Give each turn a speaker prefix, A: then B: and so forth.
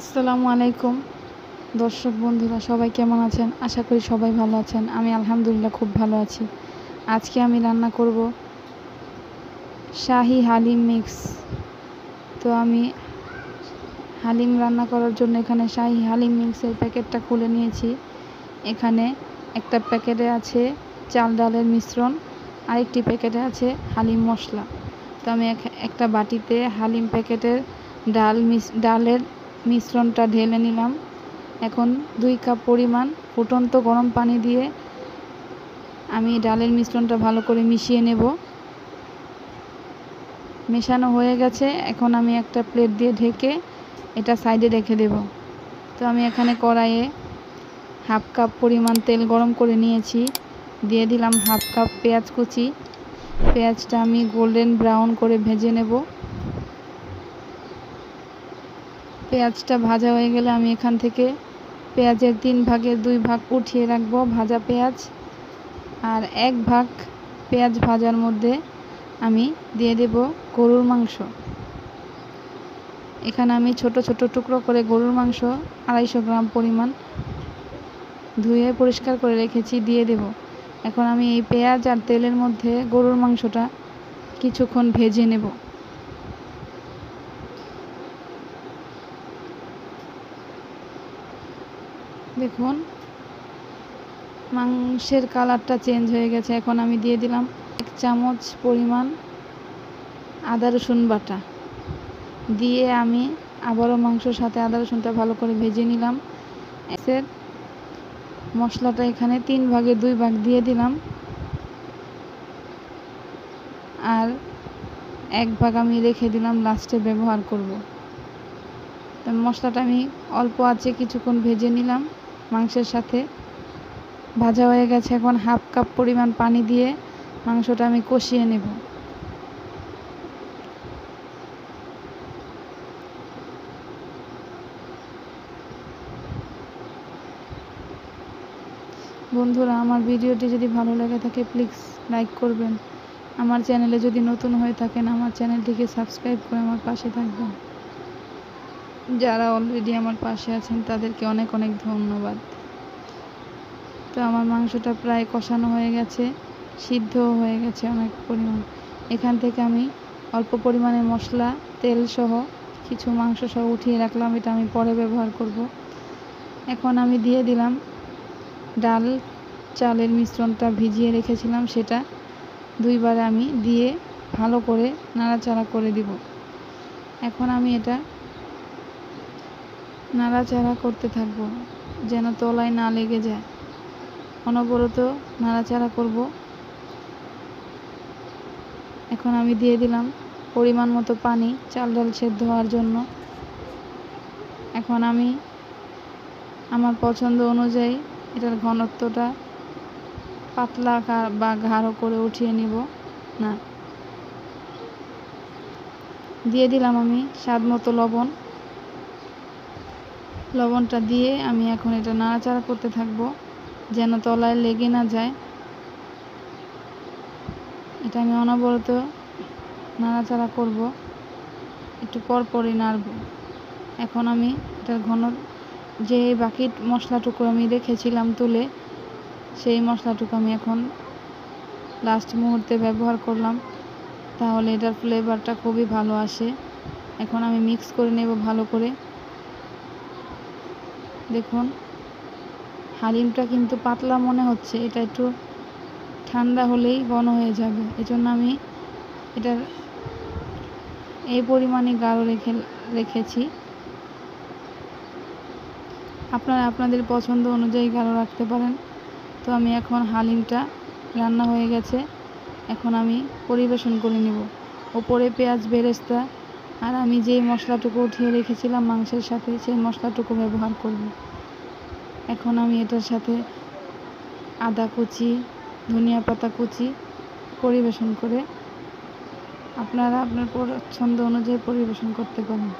A: আসসালামু আলাইকুম দর্শক বন্ধুরা, সবাই কেমন আছেন? আশা করি সবাই ভালো আছেন। আমি আলহামদুলিল্লাহ খুব ভালো আছি। আজকে আমি রান্না করব শাহি হালিম মিক্স। তো আমি হালিম রান্না করার জন্য এখানে শাহি হালিম মিক্সের প্যাকেটটা খুলে নিয়েছি। এখানে একটা প্যাকেটে আছে চাল ডালের মিশ্রণ, আরেকটি প্যাকেটে আছে হালিম মশলা। তো আমি একটা বাটিতে হালিম প্যাকেটের ডালের মিশ্রণটা ঢেলে নিলাম। এখন 2 কাপ পরিমাণ ফুটন্ত গরম পানি দিয়ে আমি ডালের মিশ্রণটা ভালো করে মিশিয়ে নেব। মেশানো হয়ে গেছে। এখন আমি একটা প্লেট দিয়ে ঢেকে এটা সাইডে রেখে দেব। তো আমি এখানে কড়াইয়ে 1/2 কাপ পরিমাণ তেল গরম করে নিয়েছি। দিয়ে দিলাম 1/2 কাপ পেঁয়াজ কুচি। পেঁয়াজটা আমি গোল্ডেন ব্রাউন করে ভেজে নেব। পেঁয়াজটা ভাজা হয়ে গেলে আমি এখান থেকে পেঁয়াজের 3 ভাগের 2 ভাগ উঠিয়ে রাখবো ভাজা পেঁয়াজ, আর 1 ভাগ পেঁয়াজ ভাজার মধ্যে আমি দিয়ে দেব গরুর মাংস। এখানে আমি ছোট ছোট টুকরো করে গরুর মাংস 250 গ্রাম পরিমাণ ধুয়ে পরিষ্কার করে রেখেছি, দিয়ে দেব। এখন আমি এই পেঁয়াজ আর তেলের মধ্যে গরুর মাংসটা কিছুক্ষণ ভেজে নেব। দেখুন মাংসের কালারটা চেঞ্জ হয়ে গেছে। এখন আমি দিয়ে দিলাম 1 চামচ পরিমাণ আদা রসুন বাটা। দিয়ে আমি আবারও মাংসর সাথে আদা রসুনটা ভালো করে ভেজে নিলাম। এর মশলাটা এখানে 3 ভাগের 2 ভাগ দিয়ে দিলাম, আর 1 ভাগ আমি রেখে দিলাম, লাস্টে ব্যবহার করব। তো মশলাটা আমি অল্প আঁচে কিছুক্ষণ ভেজে নিলাম মাংসের সাথে। ভাজা হয়ে গেছে। এখন 1/2 কাপ পরিমাণ পানি দিয়ে মাংসটা আমি কষিয়ে নেব। বন্ধুরা, আমার ভিডিওটি যদি ভালো লেগে থাকে প্লিজ লাইক করবেন। আমার চ্যানেলে যদি নতুন হয়ে থাকেন আমার চ্যানেলটিকে সাবস্ক্রাইব করে আমার পাশে থাকবেন। যারা অলরেডি আমার পাশে আছেন তাদেরকে অনেক অনেক ধন্যবাদ। তো আমার মাংসটা প্রায় কষানো হয়ে গেছে, সিদ্ধও হয়ে গেছে অনেক পরিমাণ। এখান থেকে আমি অল্প পরিমাণে মশলা, তেল সহ কিছু মাংস সহ উঠিয়ে রাখলাম, এটা আমি পরে ব্যবহার করব। এখন আমি দিয়ে দিলাম ডাল চালের মিশ্রণটা ভিজিয়ে রেখেছিলাম, সেটা 2 বার আমি দিয়ে ভালো করে নাড়াচাড়া করে দিব। এখন আমি এটা নাড়াচাড়া করতে থাকব যেন তলায় না লেগে যায়। অনবরত নাড়াচাড়া করব। এখন আমি দিয়ে দিলাম পরিমাণ মতো পানি চাল ডাল সেদ্ধ হওয়ার জন্য। এখন আমি আমার পছন্দ অনুযায়ী এটার ঘনত্বটা পাতলা বা গাঢ় করে উঠিয়ে নিব না। দিয়ে দিলাম আমি স্বাদ মতো লবণ। লবণটা দিয়ে আমি এখন এটা নাড়াচাড়া করতে থাকব যেন তলায় লেগে না যায়। এটা আমি অনবরত নাড়াচাড়া করব, একটু পরপরই নাড়ব। এখন আমি এটার যে বাকি মশলাটুকু আমি রেখেছিলাম তুলে, সেই মশলাটুকু আমি এখন লাস্ট মুহূর্তে ব্যবহার করলাম, তাহলে এটার ফ্লেভারটা খুবই ভালো আসে। এখন আমি মিক্স করে নেব ভালো করে। দেখুন হালিমটা কিন্তু পাতলা মনে হচ্ছে, এটা একটু ঠান্ডা হলেই ঘন হয়ে যাবে। এজন্য আমি এটার এই পরিমাণে গাঢ় রেখেছি। আপনারা আপনাদের পছন্দ অনুযায়ী গাঢ় রাখতে পারেন। তো আমি এখন হালিমটা রান্না হয়ে গেছে, এখন আমি পরিবেশন করে নেব। ওপরে পেঁয়াজ বেরেস্তা আর আমি যেই মশলাটুকু উঠিয়ে রেখেছিলাম মাংসের সাথে, সেই মশলাটুকু ব্যবহার করব। এখন আমি এটার সাথে আদা কুচি, ধনিয়া পাতা কুচি পরিবেশন করে আপনারা আপনার পছন্দ অনুযায়ী পরিবেশন করতে পারেন।